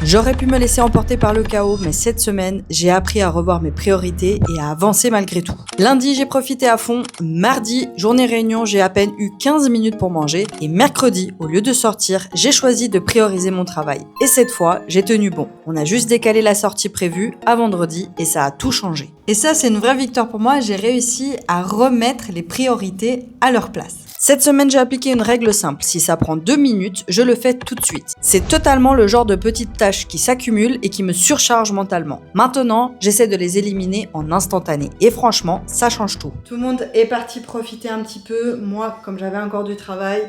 J'aurais pu me laisser emporter par le chaos, mais cette semaine, j'ai appris à revoir mes priorités et à avancer malgré tout. Lundi, j'ai profité à fond. Mardi, journée réunion, j'ai à peine eu 15 minutes pour manger. Et mercredi, au lieu de sortir, j'ai choisi de prioriser mon travail. Et cette fois, j'ai tenu bon. On a juste décalé la sortie prévue à vendredi et ça a tout changé. Et ça, c'est une vraie victoire pour moi. J'ai réussi à remettre les priorités à leur place. Cette semaine, j'ai appliqué une règle simple. Si ça prend 2 minutes, je le fais tout de suite. C'est totalement le genre de petites tâches qui s'accumulent et qui me surchargent mentalement. Maintenant, j'essaie de les éliminer en instantané. Et franchement, ça change tout. Tout le monde est parti profiter un petit peu. Moi, comme j'avais encore du travail,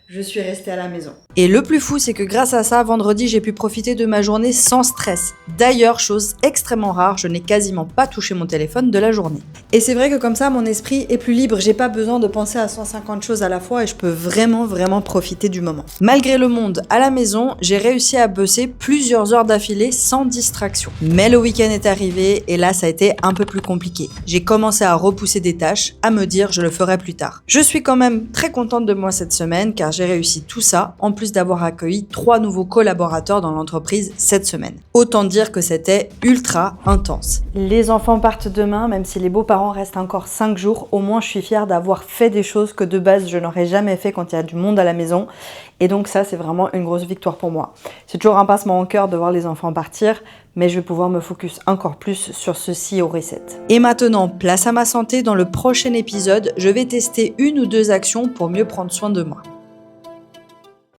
je suis restée à la maison. Et le plus fou, c'est que grâce à ça, vendredi, j'ai pu profiter de ma journée sans stress. D'ailleurs, chose extrêmement rare, je n'ai quasiment pas touché mon téléphone de la journée. Et c'est vrai que comme ça, mon esprit est plus libre. J'ai pas besoin de penser à 150 choses à la fois et je peux vraiment profiter du moment. Malgré le monde à la maison, j'ai réussi à bosser plusieurs heures d'affilée sans distraction. Mais le week-end est arrivé et là, ça a été un peu plus compliqué. J'ai commencé à repousser des tâches, à me dire je le ferai plus tard. Je suis quand même très contente de moi cette semaine car j'ai réussi tout ça, en plus d'avoir accueilli 3 nouveaux collaborateurs dans l'entreprise cette semaine. Autant dire que c'était ultra intense. Les enfants partent demain, même si les beaux-parents restent encore 5 jours, au moins je suis fière d'avoir fait des choses que de base je n'aurais jamais fait quand il y a du monde à la maison. Et donc ça, c'est vraiment une grosse victoire pour moi. C'est toujours un pincement au cœur de voir les enfants partir, mais je vais pouvoir me focus encore plus sur ceci au reset. Et maintenant, place à ma santé. Dans le prochain épisode, je vais tester 1 ou 2 actions pour mieux prendre soin de moi.